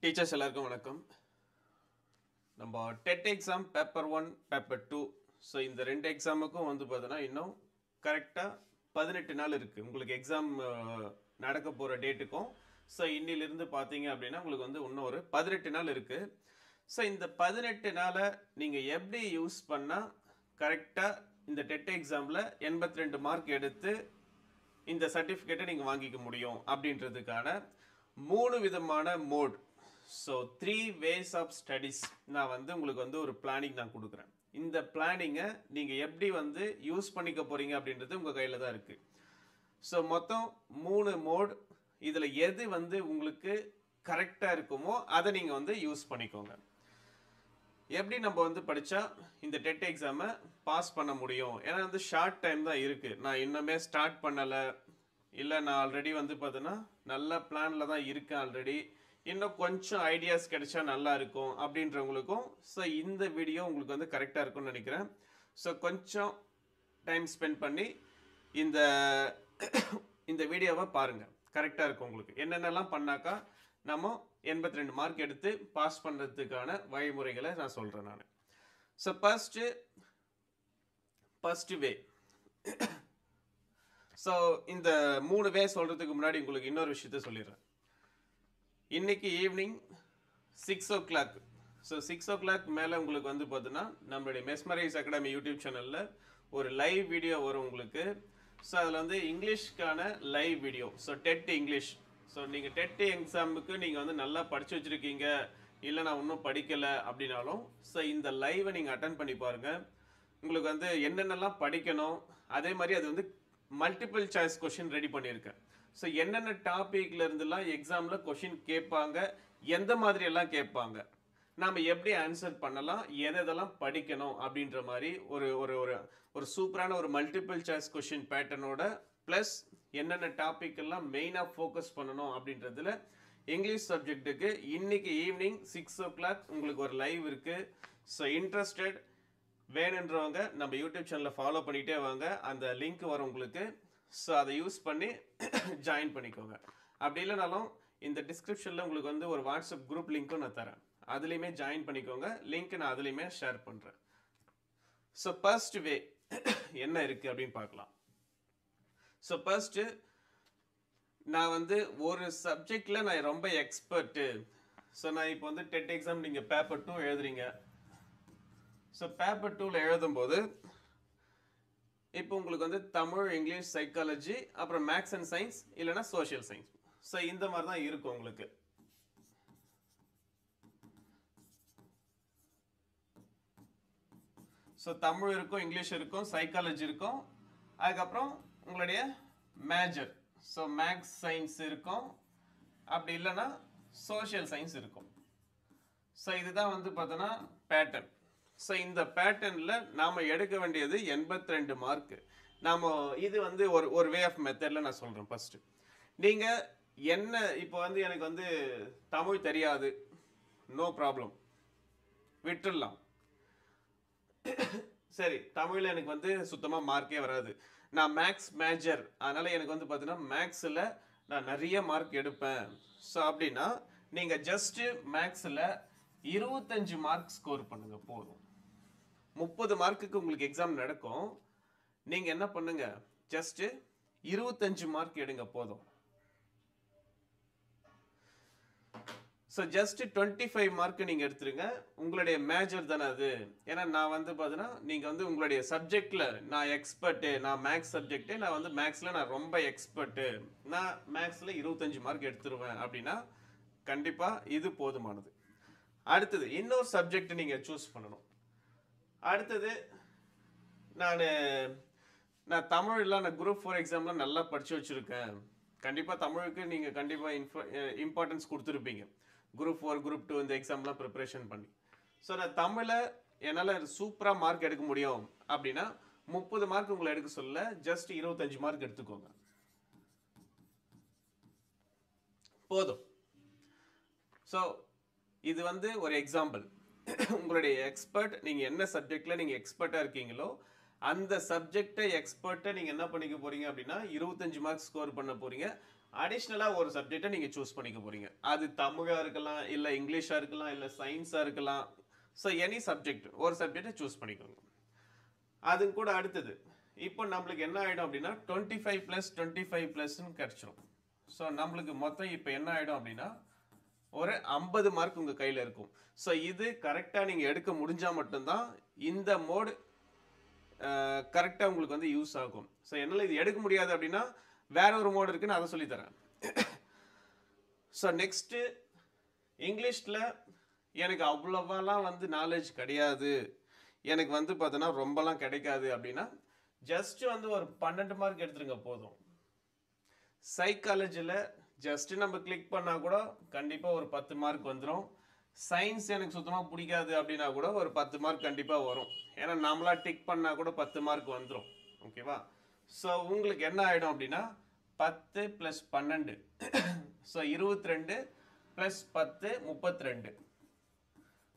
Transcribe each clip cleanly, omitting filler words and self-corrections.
Teachers எல்லாருக்கும் வணக்கம். நம்ம TET exam paper 1 paper 2 so இந்த ரெண்டு எக்ஸாமுக்கும் வந்து பார்த்தோன்னா இன்னும் கரெக்டாக 18 நாள் இருக்குது உங்களுக்கு எக்ஸாம் நடக்க போகிற டேட்டுக்கும். ஸோ இன்னிலிருந்து பார்த்தீங்க அப்படின்னா உங்களுக்கு வந்து இன்னும் ஒரு 18 நாள் இருக்குது. ஸோ இந்த 18 நாளை நீங்கள் எப்படி யூஸ் பண்ணால் கரெக்டாக இந்த டெட் எக்ஸாமில் 82 மார்க் எடுத்து இந்த சர்டிஃபிகேட்டை நீங்கள் வாங்கிக்க முடியும் அப்படின்றதுக்கான 3 விதமான mode. So 3 ways of studies நான் வந்து உங்களுக்கு வந்து ஒரு பிளானிங் நான் கொடுக்குறேன். இந்த பிளானிங்கை நீங்கள் எப்படி வந்து யூஸ் பண்ணிக்க போகிறீங்க அப்படின்றது உங்கள் கையில் தான் இருக்குது. ஸோ மொத்தம் 3 மோட். இதில் எது வந்து உங்களுக்கு கரெக்டாக இருக்குமோ அதை நீங்கள் வந்து யூஸ் பண்ணிக்கோங்க. எப்படி நம்ம வந்து படித்தா இந்த டெட் எக்ஸாமை பாஸ் பண்ண முடியும், ஏன்னா வந்து ஷார்ட் டைம் தான் இருக்குது. நான் இன்னுமே ஸ்டார்ட் பண்ணலை, இல்லை நான் ஆல்ரெடி வந்து பார்த்தோன்னா நல்ல பிளானில் தான் இருக்கேன் ஆல்ரெடி, இன்னும் கொஞ்சம் ஐடியாஸ் கிடைச்சா நல்லா இருக்கும் அப்படின்றவங்களுக்கும் ஸோ இந்த வீடியோ உங்களுக்கு வந்து கரெக்டாக இருக்கும்னு நினைக்கிறேன். ஸோ கொஞ்சம் டைம் ஸ்பெண்ட் பண்ணி இந்த இந்த வீடியோவை பாருங்கள், கரெக்டாக இருக்கும் உங்களுக்கு. என்னென்னலாம் பண்ணாக்கா நம்ம 82 மார்க் எடுத்து பாஸ் பண்ணுறதுக்கான வழிமுறைகளை நான் சொல்கிறேன் நான். ஸோ ஃபர்ஸ்ட் வே. ஸோ இந்த 3 வே சொல்கிறதுக்கு முன்னாடி உங்களுக்கு இன்னொரு விஷயத்த சொல்லிடுறேன். இன்னைக்கு ஈவினிங் 6 o'clock, ஸோ 6 o'clock மேலே உங்களுக்கு வந்து பார்த்தீங்கன்னா நம்மளுடைய மெஸ்மரைஸ் அகாடமி யூடியூப் சேனலில் ஒரு லைவ் வீடியோ வரும் உங்களுக்கு. ஸோ அதில் வந்து இங்கிலீஷ்க்கான live video. So TET English. So நீங்கள் டெட் எக்ஸாமுக்கு நீங்கள் வந்து நல்லா படித்து வச்சுருக்கீங்க, இல்லை நான் இன்னும் படிக்கலை அப்படின்னாலும் ஸோ இந்த லைவை நீங்கள் அட்டன் பண்ணி பாருங்கள். உங்களுக்கு வந்து என்னென்னலாம் படிக்கணும், அதே மாதிரி அது வந்து மல்டிபிள் சாய்ஸ் கொஷின் ரெடி பண்ணியிருக்கேன். ஸோ என்னென்ன டாபிக்ல இருந்துலாம் எக்ஸாமில் கொஷின் கேட்பாங்க, எந்த மாதிரி எல்லாம் கேட்பாங்க, நாம் எப்படி ஆன்சர் பண்ணலாம், எதெல்லாம் படிக்கணும் அப்படின்ற மாதிரி ஒரு ஒரு ஒரு ஒரு சூப்பரான ஒரு மல்டிபிள் சாய்ஸ் கொஷின் பேட்டர்னோட ப்ளஸ் என்னென்ன டாபிக் எல்லாம் மெயினாக ஃபோக்கஸ் பண்ணணும் அப்படின்றதுல இங்கிலீஷ் சப்ஜெக்ட்டுக்கு இன்னைக்கு ஈவினிங் 6 o'clock உங்களுக்கு ஒரு லைவ் இருக்குது. ஸோ இன்ட்ரெஸ்டட் வேணுன்றவங்க நம்ம யூடியூப் சேனலை ஃபாலோ பண்ணிகிட்டே வாங்க, அந்த லிங்க் வரும் உங்களுக்கு. ஸோ அதை யூஸ் பண்ணி ஜாயின் பண்ணிக்கோங்க. அப்படி இல்லைனாலும் இந்த டிஸ்கிரிப்ஷனில் உங்களுக்கு வந்து ஒரு வாட்ஸ்அப் குரூப் லிங்க்கும் நான் தரேன், அதுலேயுமே ஜாயின் பண்ணிக்கோங்க. லிங்க் நான் அதுலேயுமே ஷேர் பண்ணுறேன். ஸோ ஃபர்ஸ்ட் வே என்ன இருக்குது அப்படின்னு பார்க்கலாம். ஸோ ஃபர்ஸ்ட்டு நான் வந்து ஒரு சப்ஜெக்டில் நான் ரொம்ப எக்ஸ்பர்ட்டு. ஸோ நான் இப்போ வந்து டெட் எக்ஸாம் நீங்கள் பேப்பர் 2 எழுதுறீங்க. ஸோ பேப்பர் 2ல் எழுதும்போது இப்போ உங்களுக்கு வந்து தமிழ், இங்கிலீஷ், சைக்காலஜி, அப்புறம் மேக்ஸ் அண்ட் சயின்ஸ், இல்லைன்னா சோஷியல் சயின்ஸ். ஸோ இந்த மாதிரி தான் இருக்கும் உங்களுக்கு. ஸோ தமிழ் இருக்கும், இங்கிலீஷ் இருக்கும், சைக்காலஜி இருக்கும், அதுக்கப்புறம் உங்களுடைய மேஜர் ஸோ மேக்ஸ் சயின்ஸ் இருக்கும், அப்படி இல்லைன்னா சோஷியல் சயின்ஸ் இருக்கும். ஸோ இதுதான் வந்து பார்த்தோன்னா பேட்டர்ன். ஸோ இந்த பேட்டர்னில் நாம் எடுக்க வேண்டியது 82 மார்க்கு. நாம் இது வந்து ஒரு வே ஆஃப் மெத்தடில் நான் சொல்கிறேன். ஃபஸ்ட்டு நீங்கள் என்ன, இப்போ வந்து எனக்கு வந்து தமிழ் தெரியாது, நோ ப்ராப்ளம், விட்டுடலாம். சரி, தமிழில் எனக்கு வந்து சுத்தமாக மார்க்கே வராது, நான் மேக்ஸ் மேஜர், அதனால் எனக்கு வந்து பார்த்தீங்கன்னா மேக்ஸில் நான் நிறைய மார்க் எடுப்பேன். ஸோ அப்படின்னா நீங்கள் ஜஸ்ட்டு மேக்ஸில் 25 மார்க் ஸ்கோர் பண்ணுங்கள் போதும். 30 மார்க்குக்கு உங்களுக்கு எக்ஸாம் நடக்கும், நீங்கள் என்ன பண்ணுங்க, ஜஸ்ட்டு 25 மார்க் எடுங்க போதும். ஸோ ஜஸ்ட் 25 மார்க் நீங்கள் எடுத்துருங்க. உங்களுடைய மேஜர் தானே அது, ஏன்னா நான் வந்து பார்த்தீங்கன்னா நீங்கள் வந்து உங்களுடைய சப்ஜெக்டில் நான் எக்ஸ்பர்ட்டு, நான் மேக்ஸ் சப்ஜெக்ட்டு, நான் வந்து மேக்ஸில் நான் ரொம்ப எக்ஸ்பர்ட்டு, நான் மேக்ஸில் 25 மார்க் எடுத்துருவேன் அப்படின்னா கண்டிப்பாக இது போதுமானது. அடுத்தது இன்னொரு சப்ஜெக்ட் நீங்கள் சூஸ் பண்ணணும். அடுத்தது நான் தமிழ்லாம் நான் குரூப் 4 எக்ஸாம்லாம் நல்லா படித்து வச்சுருக்கேன், கண்டிப்பாக தமிழுக்கு நீங்கள் கண்டிப்பாக இம்பார்ட்டன்ஸ் கொடுத்துருப்பீங்க குரூப் 4 குரூப் 2 இந்த எக்ஸாம்லாம் ப்ரிப்ரேஷன் பண்ணி. ஸோ நான் தமிழை என்னால் சூப்பராக மார்க் எடுக்க முடியும் அப்படின்னா 30 மார்க் உங்களை எடுக்க சொல்ல, ஜஸ்ட் 25 மார்க் எடுத்துக்கோங்க போதும். ஸோ இது வந்து ஒரு எக்ஸாம்பிள். உங்களுடைய எக்ஸ்பர்ட், நீங்கள் என்ன சப்ஜெக்டில் நீங்கள் எக்ஸ்பர்ட்டாக இருக்கீங்களோ அந்த சப்ஜெக்டை எக்ஸ்பர்ட்டை நீங்கள் என்ன பண்ணிக்க போகிறீங்க அப்படின்னா 25 மார்க் ஸ்கோர் பண்ண போகிறீங்க. அடிஷ்னலாக ஒரு சப்ஜெக்டை நீங்கள் சூஸ் பண்ணிக்க போகிறீங்க. அது தமிழாக இருக்கலாம், இல்லை இங்கிலீஷாக இருக்கலாம், இல்லை சயின்ஸாக இருக்கலாம். ஸோ எனி சப்ஜெக்ட் ஒரு சப்ஜெக்டை சூஸ் பண்ணிக்கோங்க. அது கூட அடுத்தது இப்போ நம்மளுக்கு என்ன ஆகிடும் அப்படின்னா 25+25+ன்னு கிடச்சிரும். ஸோ நம்மளுக்கு மொத்தம் இப்போ என்ன ஆகிடும் அப்படின்னா ஒரு 50 மார்க் உங்கள் கையில் இருக்கும். ஸோ இது கரெக்டாக நீங்கள் எடுக்க முடிஞ்சால் மட்டும்தான் இந்த மோடு கரெக்டாக உங்களுக்கு வந்து யூஸ் ஆகும். ஸோ என்னால் இது எடுக்க முடியாது அப்படின்னா வேற ஒரு மோடு இருக்குன்னு அதை சொல்லித்தரேன். ஸோ நெக்ஸ்ட்டு இங்கிலீஷில் எனக்கு அவ்வளோவாலாம் வந்து நாலேஜ் கிடையாது, எனக்கு வந்து பார்த்தோன்னா ரொம்பலாம் கிடைக்காது அப்படின்னா ஜஸ்ட் வந்து ஒரு 12 மார்க் எடுத்துருங்க போதும். சைக்காலஜியில் ஜஸ்ட் நம்ம கிளிக் பண்ணால் கூட கண்டிப்பாக ஒரு 10 மார்க் வந்துடும். சயின்ஸ் எனக்கு சுத்தமாக பிடிக்காது அப்படின்னா கூட ஒரு 10 மார்க் கண்டிப்பாக வரும். ஏன்னா நம்மளா டிக் பண்ணால் கூட 10 மார்க் வந்துடும். ஓகேவா? ஸோ உங்களுக்கு என்ன ஆகிடும் அப்படின்னா 10 + 12 ஸோ 22 + 10 32.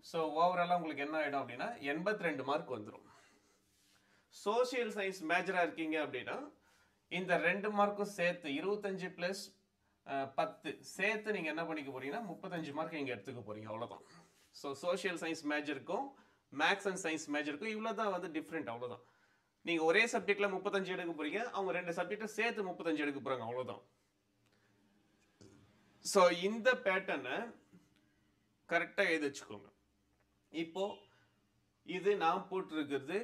ஸோ ஓவராலாக உங்களுக்கு என்ன ஆகிடும் அப்படின்னா 82 மார்க் வந்துடும். சோசியல் சயின்ஸ் மேஜராக இருக்கீங்க அப்படின்னா இந்த 2 மார்க்கும் சேர்த்து 25 + 10 சேர்த்து நீங்கள் என்ன பண்ணிக்க போறீங்கன்னா 35 மார்க் நீங்கள் எடுத்துக்க போறீங்க. அவ்வளோதான். ஸோ சோசியல் சயின்ஸ் மேஜருக்கும் மேக்ஸ் அண்ட் சயின்ஸ் மேஜருக்கும் இவ்வளோ தான் வந்து டிஃப்ரெண்ட். அவ்வளோதான். நீங்கள் ஒரே சப்ஜெக்டில் 35 எடுக்க போறீங்க, அவங்க 2 சப்ஜெக்டை சேர்த்து 35 எடுக்க போகிறாங்க. அவ்வளோதான். ஸோ இந்த பேட்டர்னை கரெக்டாக எழுதி வச்சுக்கோங்க. இப்போ இது நான் போட்டிருக்கிறது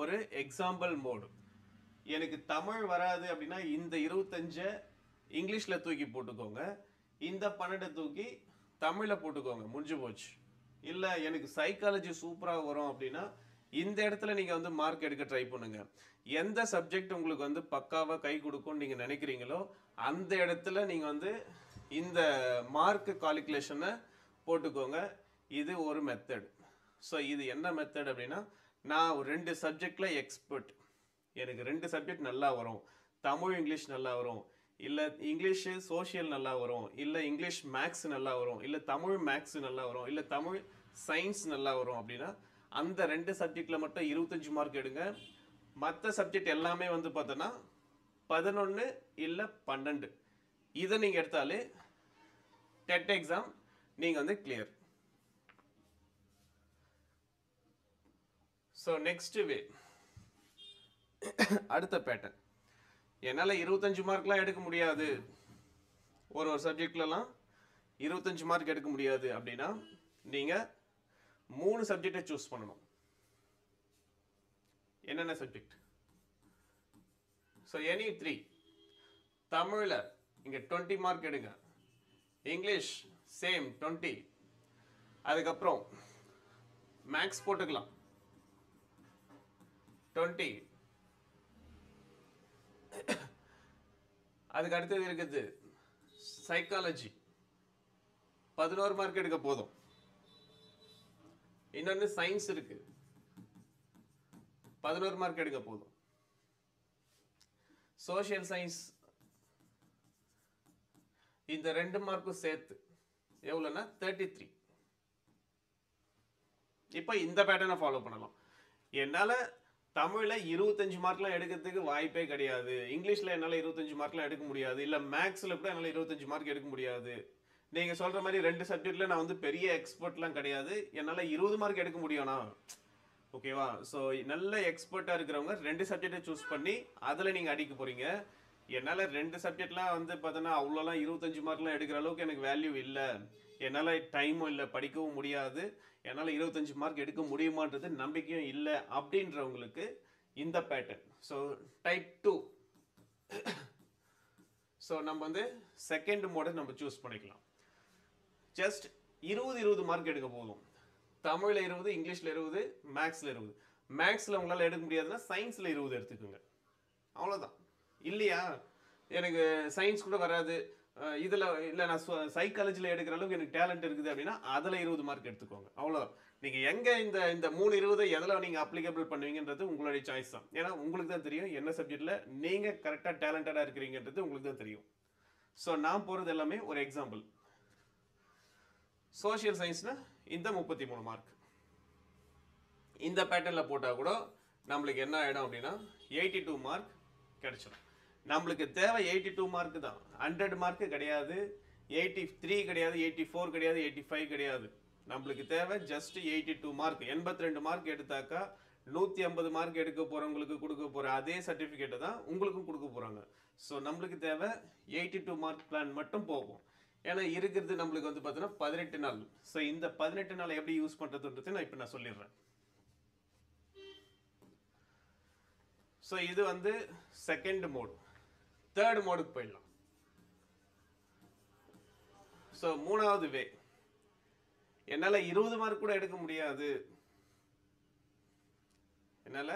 ஒரு எக்ஸாம்பிள் மோடு. எனக்கு தமிழ் வராது அப்படின்னா இந்த 25 இங்கிலீஷில் தூக்கி போட்டுக்கோங்க, இந்த 12 தூக்கி தமிழில் போட்டுக்கோங்க, முடிஞ்சு போச்சு. இல்லை எனக்கு சைக்காலஜி சூப்பராக வரும் அப்படின்னா இந்த இடத்துல நீங்கள் வந்து மார்க் எடுக்க ட்ரை பண்ணுங்க. எந்த சப்ஜெக்ட் உங்களுக்கு வந்து பக்காவாக கை கொடுக்கும்னு நீங்கள் நினைக்கிறீங்களோ அந்த இடத்துல நீங்கள் வந்து இந்த மார்க் கால்குலேஷனை போட்டுக்கோங்க. இது ஒரு மெத்தட். ஸோ இது என்ன மெத்தட் அப்படின்னா நான் 2 சப்ஜெக்டில் எக்ஸ்பர்ட், எனக்கு 2 சப்ஜெக்ட் நல்லா வரும், தமிழ் இங்கிலீஷ் நல்லா வரும், இல்லை இங்கிலீஷு சோஷியல் நல்லா வரும், இல்லை இங்கிலீஷ் மேக்ஸ் நல்லா வரும், இல்லை தமிழ் மேக்ஸ் நல்லா வரும், இல்லை தமிழ் சயின்ஸ் நல்லா வரும் அப்படின்னா அந்த 2 சப்ஜெக்டில் மட்டும் 25 மார்க் எடுங்க. மற்ற சப்ஜெக்ட் எல்லாமே வந்து பார்த்தோன்னா 11 இல்லை 12 இதை நீங்கள் எடுத்தாலே டெட் எக்ஸாம் நீங்கள் வந்து கிளியர். ஸோ நெக்ஸ்ட் வே அடுத்த பேட்டர்ன். என்னால் 25 மார்க்லாம் எடுக்க முடியாது, ஒரு சப்ஜெக்ட்லலாம் 25 மார்க் எடுக்க முடியாது அப்படின்னா நீங்கள் 3 சப்ஜெக்டை சூஸ் பண்ணணும். என்னென்ன சப்ஜெக்ட்? So any 3. தமிழில் இங்கே 20 மார்க் எடுங்க, இங்கிலீஷ் சேம் 20, அதுக்கப்புறம் மேக்ஸ் போட்டுக்கலாம் 20, அதுக்கு அடுத்தது இருக்குது சைக்காலஜி 11 மார்க் எடுக்க போதும். இன்னொன்று சயின்ஸ் இருக்கு 11 மார்க் எடுக்க போதும். சோஷியல் சயின்ஸ் இந்த 2 மார்க்கும் சேர்த்து எவ்வளோன்னா 33. இப்போ இந்த பேட்டர்னை ஃபாலோ பண்ணலாம். என்னால் தமிழில் 25 மார்க்லாம் எடுக்கிறதுக்கு வாய்ப்பே கிடையாது, இங்கிலீஷில் என்னால் 25 மார்க்லாம் எடுக்க முடியாது, இல்லை மேக்ஸில் கூட என்னால் 25 மார்க் எடுக்க முடியாது. நீங்கள் சொல்கிற மாதிரி 2 சப்ஜெக்டில் நான் வந்து பெரிய எக்ஸ்பர்ட்லாம் கிடையாது, என்னால் 20 மார்க் எடுக்க முடியும்னா ஓகேவா? ஸோ நல்ல எக்ஸ்பர்ட்டாக இருக்கிறவங்க 2 சப்ஜெக்டை சூஸ் பண்ணி அதில் நீங்கள் அடிக்க போகிறீங்க. என்னால் 2 சப்ஜெக்ட்லாம் வந்து பார்த்தோன்னா அவ்வளோலாம் 25 மார்க்லாம் எடுக்கிற அளவுக்கு எனக்கு வேல்யூ இல்லை, என்னால் டைமும் இல்லை, படிக்கவும் முடியாது, என்னால் 25 மார்க் எடுக்க முடியுமான்றது நம்பிக்கையும் இல்லை அப்படின்றவங்களுக்கு இந்த பேட்டர்ன். So type 2. ஸோ நம்ம வந்து செகண்ட் மோடை நம்ம சூஸ் பண்ணிக்கலாம். ஜஸ்ட் 20 மார்க் எடுக்க போதும். தமிழில் 20, இங்கிலீஷில் 20, மேக்ஸில் 20. மேக்ஸில் உங்களால் எடுக்க முடியாதுன்னா சயின்ஸில் 20 எடுத்துக்கோங்க. அவ்வளோதான். இல்லையா எனக்கு சயின்ஸ் கூட வராது, இதில் இல்லை நான் சைக்காலஜியில் எடுக்கிற அளவுக்கு எனக்கு டேலண்ட் இருக்குது அப்படின்னா அதில் 20 மார்க் எடுத்துக்கோங்க. அவ்வளோதான். நீங்கள் எங்கே இந்த 3 20 எதில் நீங்கள் அப்ளிகபிள் பண்ணுவீங்கன்றது உங்களுடைய சாய்ஸ் தான். ஏன்னா உங்களுக்கு தான் தெரியும் என்ன சப்ஜெக்டில் நீங்கள் கரெக்டாக டேலண்டடாக இருக்கிறீங்கன்றது உங்களுக்கு தான் தெரியும். ஸோ நான் போகிறது எல்லாமே ஒரு எக்ஸாம்பிள். சோஷியல் சயின்ஸ்னா இந்த 33 மார்க் இந்த பேட்டர்னில் போட்டால் கூட நம்மளுக்கு என்ன ஆகிடும் அப்படின்னா 82 மார்க் கிடைச்சிடும். நம்மளுக்கு தேவை 82 மார்க் தான், 100 மார்க் கிடையாது, 83 கிடையாது, 84 கிடையாது, 85 கிடையாது. நம்மளுக்கு தேவை ஜஸ்ட் 82 மார்க். 82 மார்க் எடுத்தாக்கா 150 மார்க் எடுக்க போறவங்களுக்கு கொடுக்க போற அதே சர்டிபிகேட்டை தான் உங்களுக்கும் கொடுக்க போறாங்க. ஸோ நம்மளுக்கு தேவை 82 மார்க் பிளான் மட்டும் போகும். ஏன்னா இருக்கிறது நம்மளுக்கு வந்து பார்த்தீங்கன்னா 18 நாள். ஸோ இந்த 18 நாளை எப்படி யூஸ் பண்றதுன்றது நான் இப்போ நான் சொல்லிடுறேன். ஸோ இது வந்து செகண்ட் மோடு. தேர்ட் மோடுக்கு போயிடலாம். ஸோ மூணாவது வே, என்னால் 20 மார்க் கூட எடுக்க முடியாது, என்னால்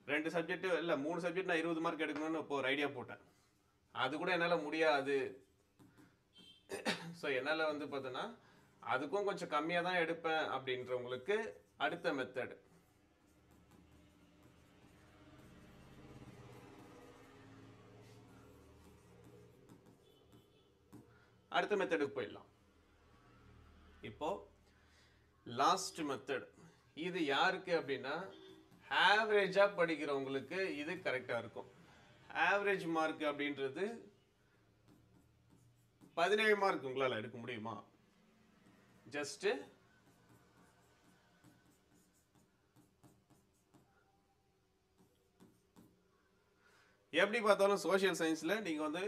2 சப்ஜெக்ட் இல்லை 3 சப்ஜெக்ட் நான் 20 மார்க் எடுக்கணும்னு இப்போ ஒரு ஐடியா போட்டேன், அது கூட என்னால் முடியாது. ஸோ என்னால் வந்து பார்த்தோன்னா அதுக்கும் கொஞ்சம் கம்மியாக தான் எடுப்பேன் அப்படின்றவங்களுக்கு அடுத்த மெத்தட். அடுத்த மெத்தடுக்கு போயிடலாம். இப்போ லாஸ்ட் மெத்தட். இது யாருக்கு அப்படின்னா ஆவரேஜா படிக்கிறவங்களுக்கு இது கரெக்டா இருக்கும். ஆவரேஜ் மார்க் அப்படின்றது 17 மார்க் உங்களால் எடுக்க முடியுமா? ஜஸ்ட் எப்படி பார்த்தாலும் சோசியல் சயின்ஸ்ல நீங்க வந்து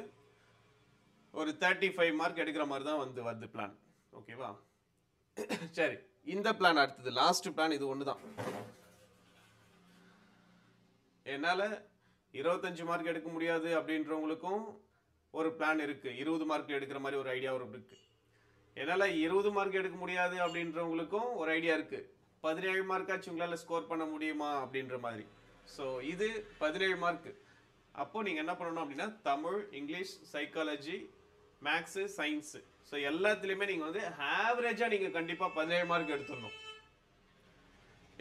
ஒரு 35 மார்க் எடுக்கிற மாதிரி தான் வருது பிளான். ஓகேவா? சரி, இந்த பிளான் அடுத்தது லாஸ்ட் பிளான் இது ஒன்று தான். என்னால் 25 மார்க் எடுக்க முடியாது அப்படின்றவங்களுக்கும் ஒரு பிளான் இருக்கு. 20 மார்க் எடுக்கிற மாதிரி ஒரு ஐடியா இருக்கு. என்னால் 20 மார்க் எடுக்க முடியாது அப்படின்றவங்களுக்கும் ஒரு ஐடியா இருக்கு. 17 மார்க்காச்சும் உங்களால் ஸ்கோர் பண்ண முடியுமா அப்படின்ற மாதிரி. ஸோ இது 17 மார்க். அப்போ நீங்கள் என்ன பண்ணணும் அப்படின்னா Tamil, English, psychology, maths, science, so எல்லாத்துலேயுமே நீங்கள் வந்து ஆவரேஜாக நீங்கள் கண்டிப்பாக 17 மார்க் எடுத்துடணும்.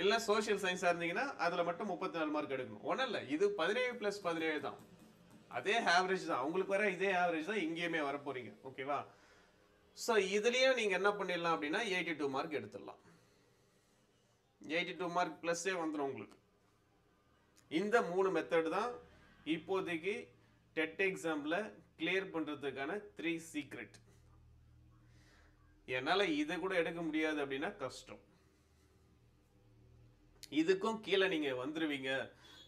இல்லை சோஷியல் சயின்ஸாக இருந்தீங்கன்னா அதில் மட்டும் 34 மார்க் எடுக்கணும். ஒன்றும் இல்லை, இது 17 + 17 தான், அதே ஆவரேஜ் தான். உங்களுக்கு வர இதே ஆவரேஜ் தான் இங்கேயுமே வர போறீங்க. ஓகேவா? ஸோ இதுலேயும் நீங்கள் என்ன பண்ணிடலாம் அப்படின்னா 82 மார்க் எடுத்துடலாம். 82 மார்க் ப்ளஸ்ஸே வந்துடும் உங்களுக்கு. இந்த 3 மெத்தட் தான் இப்போதைக்கு டெட் எக்ஸாமில் கிளியர் பண்ணுறதுக்கான 3 சீக்ரெட். என்னால் இதை கூட எடுக்க முடியாது அப்படின்னா கஷ்டம். இதுக்கும் கீழே நீங்கள் வந்துடுவீங்க,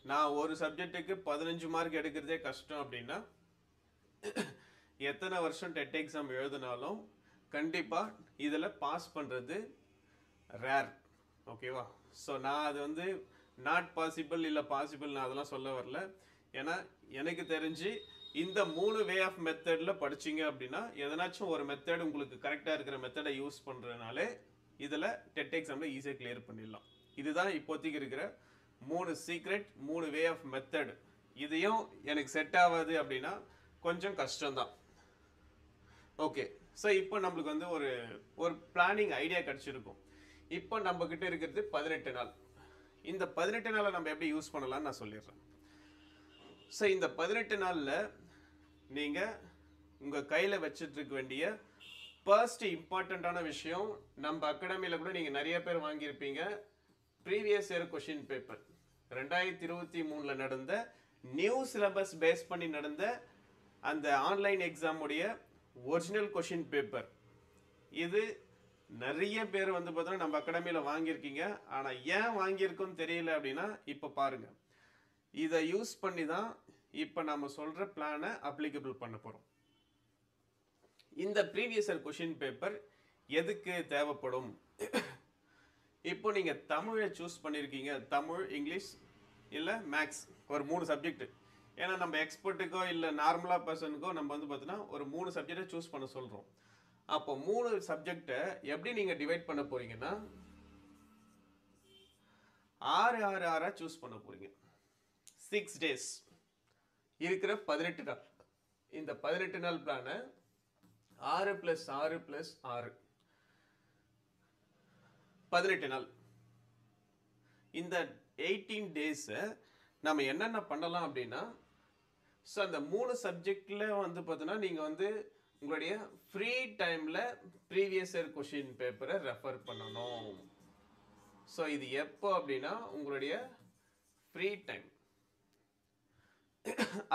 நான் ஒரு சப்ஜெக்ட்டுக்கு 15 மார்க் எடுக்கிறதே கஷ்டம் அப்படின்னா எத்தனை வருஷம் டெட் எக்ஸாம் எழுதினாலும் கண்டிப்பாக இதில் பாஸ் பண்ணுறது ரேர். ஓகேவா? ஸோ நான் அது வந்து நாட் பாசிபிள் இல்லை பாசிபிள் நான் அதெல்லாம் சொல்ல வரல. ஏன்னா எனக்கு தெரிஞ்சு இந்த 3 வே ஆஃப் மெத்தடில் படிச்சிங்க அப்படின்னா எதனாச்சும் ஒரு மெத்தட் உங்களுக்கு கரெக்டாக இருக்கிற மெத்தடை யூஸ் பண்ணுறதுனாலே இதில் டெட் எக்ஸாமில் ஈஸியாக கிளியர் பண்ணிடலாம். இதுதான் இப்போதைக்கு இருக்கிற 3 சீக்ரெட், 3 வே ஆஃப் மெத்தட். இதையும் எனக்கு செட் ஆகாது அப்படின்னா கொஞ்சம் கஷ்டம்தான். ஓகே, ஸோ இப்போ நம்மளுக்கு வந்து ஒரு பிளானிங் ஐடியா கிடச்சிருக்கும். இப்போ நம்ம கிட்ட இருக்கிறது 18 நாள். இந்த 18 நாளை நம்ம எப்படி யூஸ் பண்ணலாம்னு நான் சொல்லிடுறேன். ஸோ இந்த 18 நாளில் நீங்கள் உங்கள் கையில் வச்சுட்டு இருக்க வேண்டிய ஃபர்ஸ்ட் இம்பார்ட்டண்ட்டான விஷயம், நம்ம அகாடமியில் கூட நீங்கள் நிறைய பேர் வாங்கியிருப்பீங்க, ப்ரீவியஸ் இயர் கொஷின் பேப்பர் 2023 நடந்த நியூ சிலபஸ் பேஸ் பண்ணி நடந்த அந்த ஆன்லைன் எக்ஸாமுடைய ஒரிஜினல் கொஷின் பேப்பர். இது நிறைய பேர் வந்து பார்த்தோன்னா நம்ம அகாடமியில் வாங்கியிருக்கீங்க. ஆனால் ஏன் வாங்கியிருக்கோன்னு தெரியல அப்படின்னா இப்போ பாருங்க, இதை யூஸ் பண்ணி தான் இப்போ நம்ம சொல்கிற பிளானை அப்ளிகபிள் பண்ண போகிறோம். இந்த ப்ரீவியஸ் இயர் கொஷின் பேப்பர் எதுக்கு தேவைப்படும்? இப்போ நீங்கள் தமிழை சூஸ் பண்ணியிருக்கீங்க, தமிழ், இங்கிலீஷ் இல்லை மேக்ஸ், ஒரு 3 சப்ஜெக்ட். ஏன்னா நம்ம எக்ஸ்பர்ட்டுக்கோ இல்லை நார்மலாக பர்சனுக்கோ நம்ம வந்து பார்த்தீங்கன்னா ஒரு 3 சப்ஜெக்டை சூஸ் பண்ண சொல்கிறோம். அப்போ 3 சப்ஜெக்டை எப்படி நீங்கள் டிவைட் பண்ண போறீங்கன்னா 6 சூஸ் பண்ண போறீங்க. 6 days இருக்கிற 18 நாள். இந்த 18 நாள் பிளானை 6 + 6 + 6 18 நாள். இந்த 18 days நம்ம என்னென்ன பண்ணலாம் அப்படின்னா, ஸோ அந்த 3 சப்ஜெக்டில் வந்து பார்த்தீங்கன்னா நீங்கள் வந்து உங்களுடைய ஃப்ரீ டைமில் ப்ரீவியஸ் இயர் கொஷின் பேப்பரை ரெஃபர் பண்ணணும். ஸோ இது எப்போ அப்படின்னா உங்களுடைய ஃப்ரீ டைம்.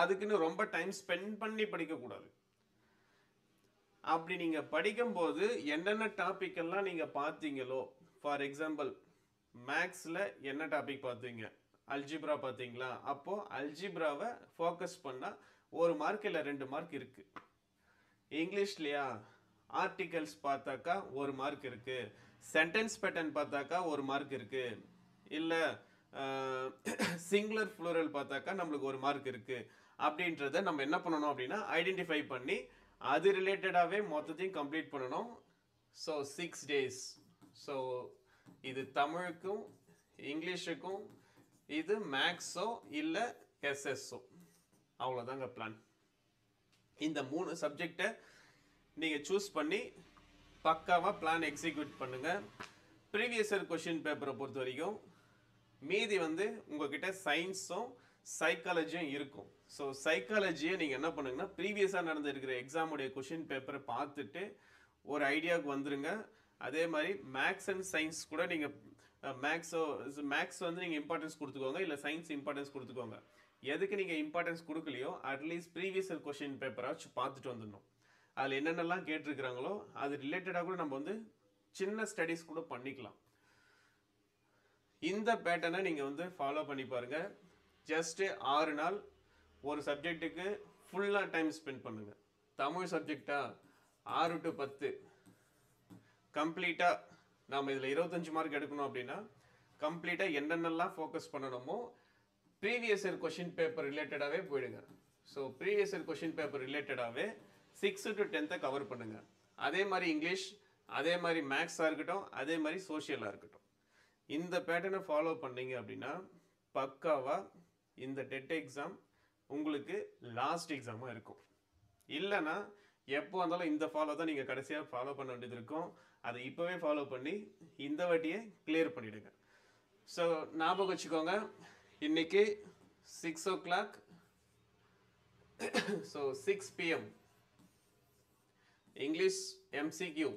அதுக்குன்னு ரொம்ப டைம் ஸ்பெண்ட் பண்ணி படிக்கக்கூடாது. அப்படி நீங்கள் படிக்கும்போது என்னென்ன டாபிக் எல்லாம் நீங்கள் பார்த்தீங்களோ, ஃபார் எக்ஸாம்பிள் மேக்ஸில் என்ன டாபிக் பார்த்தீங்க, அல்ஜிப்ரா பார்த்தீங்களா, அப்போது அல்ஜிப்ராவை ஃபோக்கஸ் பண்ணால் 1 மார்க் இல்லை 2 மார்க் இருக்குது. இங்கிலீஷ்லையா ஆர்டிகல்ஸ் பார்த்தாக்கா 1 மார்க் இருக்குது, சென்டென்ஸ் பேட்டர்ன் பார்த்தாக்கா 1 மார்க் இருக்குது, இல்லை சிங்குலர் ஃப்ளூரல் பார்த்தாக்கா நம்மளுக்கு 1 மார்க் இருக்குது. அப்படின்றத நம்ம என்ன பண்ணணும் அப்படின்னா ஐடென்டிஃபை பண்ணி அது ரிலேட்டடாகவே மொத்தத்தையும் கம்ப்ளீட் பண்ணணும். So 6 days. ஸோ இது தமிழுக்கும் இங்கிலீஷுக்கும், இது மேக்ஸோ இல்லை எஸ்எஸ்ஓ, அவ்வளோதாங்க பிளான். இந்த 3 சப்ஜெக்டை நீங்கள் சூஸ் பண்ணி பக்காவாக பிளான் எக்ஸிக்யூட் பண்ணுங்கள். ப்ரீவியஸ் இயர் கொஷின் பேப்பரை பொறுத்த வரைக்கும் மீதி வந்து உங்ககிட்ட சயின்ஸும் சைக்காலஜியும் இருக்கும். ஸோ சைக்காலஜியை நீங்கள் என்ன பண்ணுங்கன்னா ப்ரீவியஸாக நடந்திருக்கிற எக்ஸாமுடைய கொஷின் பேப்பரை பார்த்துட்டு ஒரு ஐடியாவுக்கு வந்துருங்க. அதே மாதிரி மேக்ஸ் அண்ட் சயின்ஸ் கூட நீங்கள் மேக்ஸ் வந்து நீங்கள் இம்பார்ட்டன்ஸ் கொடுத்துக்கோங்க, இல்லை சயின்ஸ் இம்பார்ட்டன்ஸ் கொடுத்துக்கோங்க. எதுக்கு நீங்கள் இம்பார்ட்டன்ஸ் கொடுக்கலையோ அட்லீஸ்ட் ப்ரீவியஸ் இயர் கொஷின் பேப்பராச்சும் பார்த்துட்டு வந்துடணும். அதில் என்னென்னலாம் கேட்டிருக்கிறாங்களோ அது ரிலேட்டடாக கூட நம்ம வந்து சின்ன ஸ்டடீஸ் கூட பண்ணிக்கலாம். இந்த பேட்டர்னை நீங்கள் வந்து ஃபாலோ பண்ணி பாருங்கள். ஜஸ்ட்டு 6 நாள் ஒரு சப்ஜெக்ட்டுக்கு ஃபுல்லாக டைம் ஸ்பெண்ட் பண்ணுங்கள். தமிழ் சப்ஜெக்டா 6 to 10 கம்ப்ளீட்டாக நாம் இதில் 25 மார்க் எடுக்கணும் அப்படின்னா கம்ப்ளீட்டாக என்னென்னலாம் ஃபோக்கஸ் பண்ணணுமோ ப்ரீவியஸ் இயர் கொஷின் பேப்பர் ரிலேட்டடாகவே போயிடுங்க. So previous year question paper ரிலேட்டடாகவே 6 to 10 கவர் பண்ணுங்கள். அதே மாதிரி இங்கிலீஷ், அதே மாதிரி மேக்ஸாக இருக்கட்டும், அதே மாதிரி சோஷியலாக இருக்கட்டும். இந்த பேட்டர்னை ஃபாலோ பண்ணீங்க அப்படின்னா பக்காவாக இந்த டெட் எக்ஸாம் உங்களுக்கு லாஸ்ட் எக்ஸாமாக இருக்கும். இல்லைன்னா எப்போ வந்தாலும் இந்த ஃபாலோ தான் நீங்கள் கடைசியாக ஃபாலோ பண்ண வேண்டியது இருக்கும். அதை இப்போவே ஃபாலோ பண்ணி இந்த வாட்டியை கிளியர் பண்ணிவிடுங்க. ஸோ ஞாபகம் வச்சுக்கோங்க, இன்னைக்கு 6 o'clock, so 6 PM English MCQ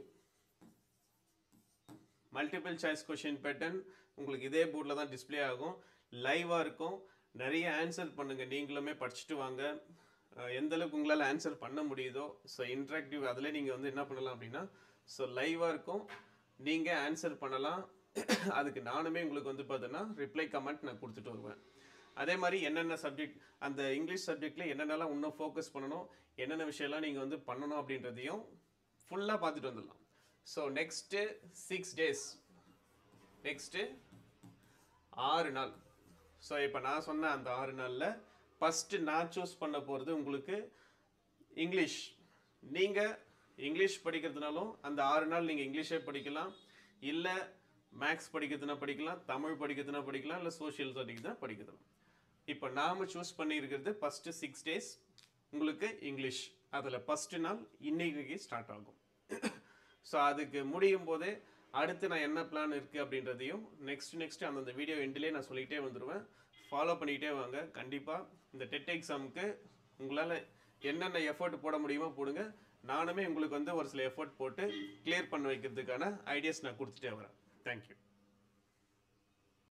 multiple choice question pattern உங்களுக்கு இதே போர்டில் தான் டிஸ்பிளே ஆகும், லைவாக இருக்கும். நிறைய ஆன்சர் பண்ணுங்கள், நீங்களுமே படிச்சுட்டு வாங்க. எந்த அளவுக்கு உங்களால் ஆன்சர் பண்ண முடியுதோ, ஸோ இன்ட்ராக்டிவ் அதில் நீங்கள் வந்து என்ன பண்ணலாம் அப்படின்னா ஸோ லைவாக இருக்கும், நீங்கள் ஆன்சர் பண்ணலாம். அதுக்கு நானுமே உங்களுக்கு வந்து பார்த்தோன்னா ரிப்ளை கமெண்ட் நான் கொடுத்துட்டு வருவேன். அதே மாதிரி என்னென்ன சப்ஜெக்ட் அந்த இங்கிலீஷ் சப்ஜெக்டில் என்னென்னலாம் இன்னும் ஃபோக்கஸ் பண்ணணும், என்னென்ன விஷயம்லாம் நீங்கள் வந்து பண்ணணும் அப்படின்றதையும் ஃபுல்லாக பார்த்துட்டு வந்துடலாம். ஸோ நெக்ஸ்ட்டு 6 days, நெக்ஸ்ட்டு 6 நாள். ஸோ இப்போ நான் சொன்ன அந்த 6 நாளில் ஃபஸ்ட்டு நான் சூஸ் பண்ண போகிறது உங்களுக்கு இங்கிலீஷ். நீங்கள் இங்கிலீஷ் படிக்கிறதுனாலும் அந்த 6 நாள் நீங்கள் இங்கிலீஷே படிக்கலாம், இல்லை மேக்ஸ் படிக்கிறதுனா படிக்கலாம், தமிழ் படிக்கிறதுனா படிக்கலாம், இல்லை சோஷியல் ஸ்டடிஸ்னா படிக்கிறதுனா. இப்போ நாம் சூஸ் பண்ணியிருக்கிறது ஃபஸ்ட்டு 6 days உங்களுக்கு இங்கிலீஷ். அதில் ஃபஸ்ட்டு நாள் இன்னைக்கு ஸ்டார்ட் ஆகும். ஸோ அதுக்கு முடியும் போதே அடுத்து நான் என்ன பிளான் இருக்குது அப்படின்றதையும் நெக்ஸ்ட் அந்தந்த வீடியோ எண்டிலே நான் சொல்லிகிட்டே வந்துடுவேன். ஃபாலோ பண்ணிக்கிட்டே வாங்க. கண்டிப்பாக இந்த டெட் எக்ஸாமுக்கு உங்களால் என்னென்ன எஃபர்ட் போட முடியுமோ போடுங்க. நானுமே உங்களுக்கு வந்து ஒரு சில எஃபர்ட் போட்டு கிளியர் பண்ண வைக்கிறதுக்கான ஐடியாஸ் நான் கொடுத்துட்டே வரேன். தேங்க்யூ.